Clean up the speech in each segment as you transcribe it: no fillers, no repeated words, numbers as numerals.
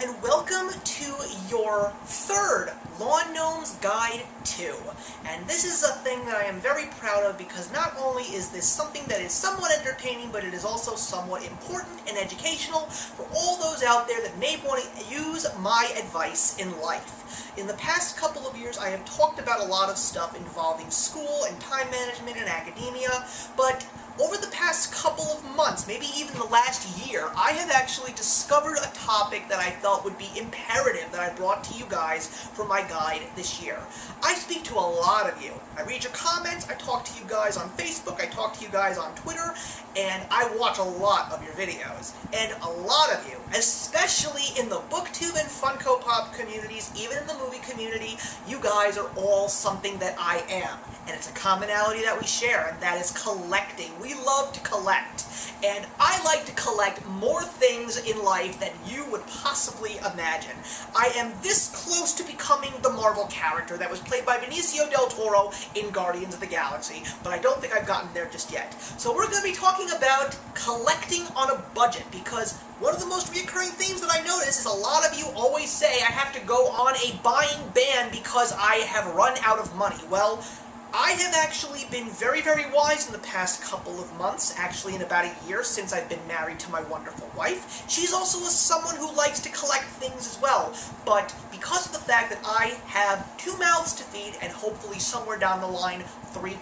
and welcome to your third Lawn Gnomes Guide 2. And this is a thing that I am very proud of because not only is this something that is somewhat entertaining, but it is also somewhat important and educational for all those out there that may want to use my advice in life. In the past couple of years, I have talked about a lot of stuff involving school and time management and academia, but over the past couple of months, maybe even the last year, I have actually discovered a topic that I felt would be imperative that I brought to you guys for my guide this year. I speak to a lot of you. I read your comments, I talk to you guys on Facebook, I talk to you guys on Twitter, and I watch a lot of your videos. And a lot of you, especially in the BookTube and Funko Pop communities, even in the movie community, you guys are all something that I am. And it's a commonality that we share, and that is collecting. We love to collect. And I like to collect more things in life than you would possibly imagine. I am this close to becoming the Marvel character that was played by Benicio del Toro in Guardians of the Galaxy, but I don't think I've gotten there just yet. So we're going to be talking about collecting on a budget, because one of the most recurring themes that I notice is a lot of you always say I have to go on a buying ban because I have run out of money. Well, I have actually been very, very wise in the past couple of months, actually in about a year since I've been married to my wonderful wife. She's also someone who likes to collect things as well, but because of the fact that I have 2 mouths to feed and hopefully somewhere down the line 3+,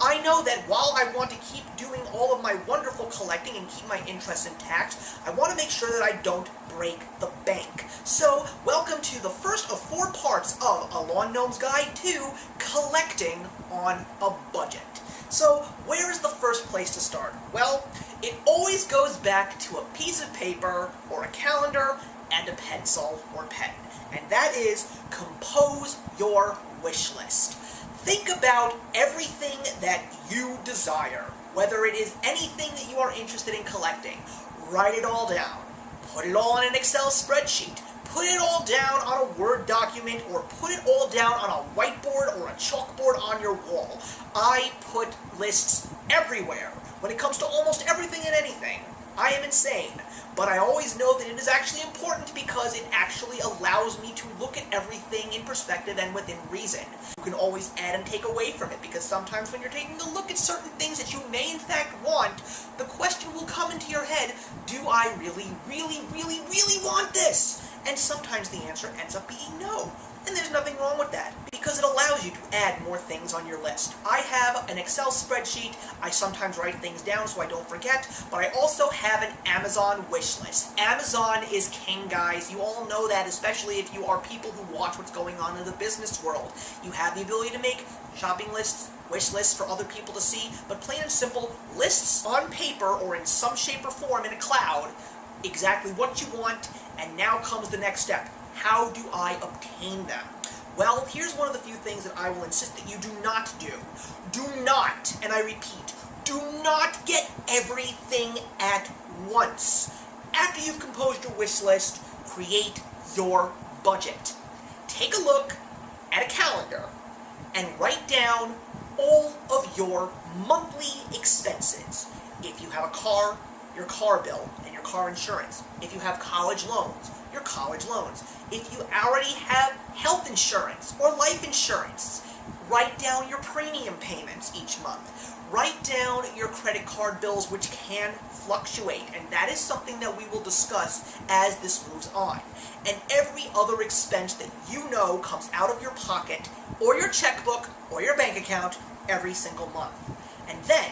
I know that while I want to keep doing all of my wonderful collecting and keep my interests intact, I want to make sure that I don't break the bank. So, welcome to the first of 4 parts of A Lawn Gnomes Guide to Collecting on a Budget. So, where is the first place to start? Well, it always goes back to a piece of paper or a calendar and a pencil or pen. And that is, compose your wish list. Think about everything that you desire, whether it is anything that you are interested in collecting. Write it all down. Put it all in an Excel spreadsheet. Put it all down on a Word document, or put it all down on a whiteboard or a chalkboard on your wall. I put lists everywhere when it comes to almost everything and anything. I am insane, but I always know that it is actually important because it actually allows me to look at everything in perspective and within reason. You can always add and take away from it, because sometimes when you're taking a look at certain things that you may in fact want, the question will come into your head, do I really, really, really, really want this? And sometimes the answer ends up being no. And there's nothing wrong with that, because it allows you to add more things on your list. I have an Excel spreadsheet. I sometimes write things down so I don't forget, but I also have an Amazon wish list. Amazon is king, guys. You all know that, especially if you are people who watch what's going on in the business world. You have the ability to make shopping lists, wish lists for other people to see, but plain and simple, lists on paper or in some shape or form in a cloud, exactly what you want, and now comes the next step. How do I obtain them? Well, here's one of the few things that I will insist that you do not do. Do not, and I repeat, do not get everything at once. After you've composed your wish list, create your budget. Take a look at a calendar and write down all of your monthly expenses. If you have a car, your car bill and your car insurance. If you have college loans, your college loans. If you already have health insurance or life insurance, write down your premium payments each month. Write down your credit card bills, which can fluctuate, and that is something that we will discuss as this moves on. And every other expense that you know comes out of your pocket or your checkbook or your bank account every single month. And then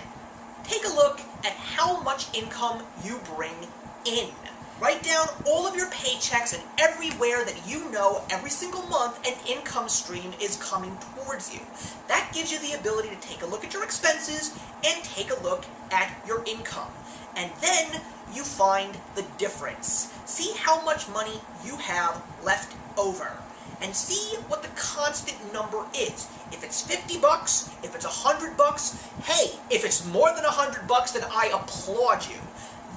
take a look at how much income you bring in. Write down all of your paychecks and everywhere that you know every single month an income stream is coming towards you. That gives you the ability to take a look at your expenses and take a look at your income. And then you find the difference. See how much money you have left over. And see what the constant number is. If it's 50 bucks, if it's 100 bucks, hey, if it's more than 100 bucks, then I applaud you.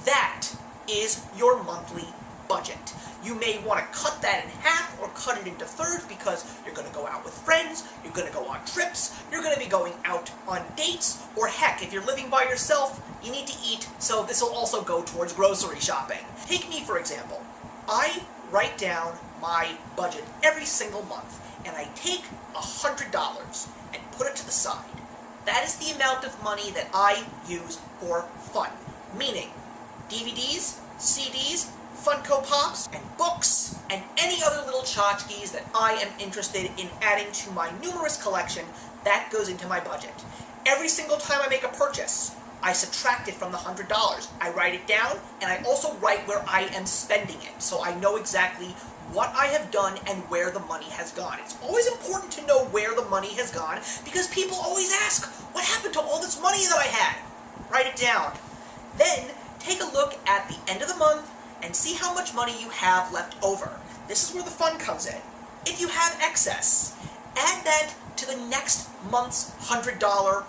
That is your monthly budget. You may want to cut that in half or cut it into thirds because you're going to go out with friends, you're going to go on trips, you're going to be going out on dates, or heck, if you're living by yourself, you need to eat, so this will also go towards grocery shopping. Take me, for example. I write down my budget every single month, and I take $100 and put it to the side. That is the amount of money that I use for fun, meaning DVDs, CDs, Funko Pops, and books, and any other little tchotchkes that I am interested in adding to my numerous collection. That goes into my budget. Every single time I make a purchase, I subtract it from the $100. I write it down, and I also write where I am spending it, so I know exactly what I have done and where the money has gone. It's always important to know where the money has gone, because people always ask, what happened to all this money that I had? Write it down. Then, take a look at the end of the month and see how much money you have left over. This is where the fun comes in. If you have excess, add that to the next month's $100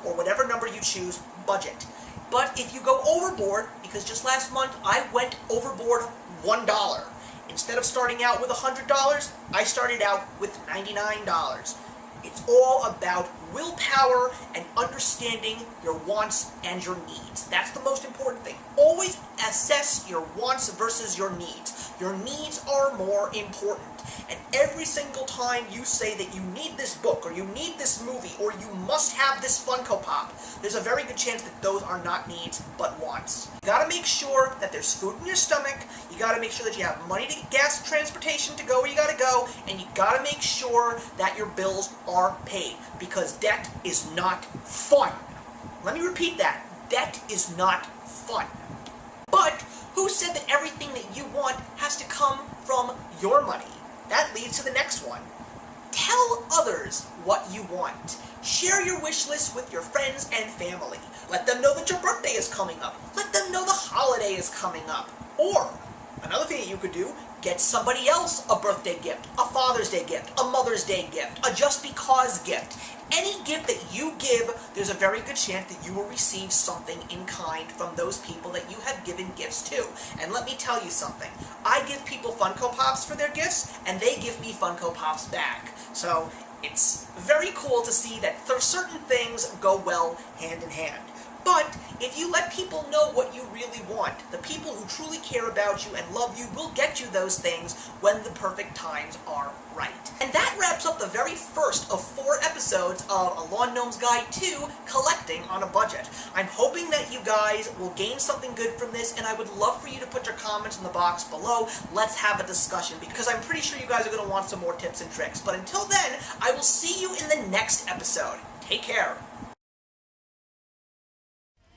or whatever number you choose budget. But if you go overboard, because just last month I went overboard $1. Instead of starting out with $100, I started out with $99. It's all about willpower and understanding your wants and your needs. That's the most important thing. Always assess your wants versus your needs. Your needs are more important. And every single time you say that you need this book, or you need this movie, or you must have this Funko Pop, there's a very good chance that those are not needs, but wants. You gotta make sure that there's food in your stomach, you gotta make sure that you have money to get gas, transportation to go where you gotta go, and you gotta make sure that your bills are paid, because debt is not fun. Let me repeat that. Debt is not fun. But who said that everything that you want has to come from your money? That leads to the next one. Tell others what you want. Share your wish list with your friends and family. Let them know that your birthday is coming up. Let them know the holiday is coming up. Or, another thing that you could do, get somebody else a birthday gift, a Father's Day gift, a Mother's Day gift, a just because gift. Any gift that you give, there's a very good chance that you will receive something in kind from those people that you have given gifts to. And let me tell you something. I give people Funko Pops for their gifts, and they give me Funko Pops back. So it's very cool to see that certain things go well hand in hand. But if you let people know what you really want, the people who truly care about you and love you will get you those things when the perfect times are right. And that wraps up the very first of 4 episodes of A Lawn Gnome's Guide to Collecting on a Budget. I'm hoping that you guys will gain something good from this, and I would love for you to put your comments in the box below. Let's have a discussion, because I'm pretty sure you guys are going to want some more tips and tricks. But until then, I will see you in the next episode. Take care.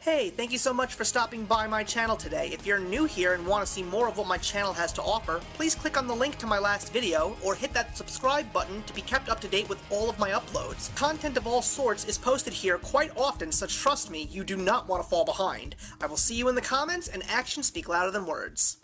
Hey, thank you so much for stopping by my channel today. If you're new here and want to see more of what my channel has to offer, please click on the link to my last video, or hit that subscribe button to be kept up to date with all of my uploads. Content of all sorts is posted here quite often, so trust me, you do not want to fall behind. I will see you in the comments, and actions speak louder than words.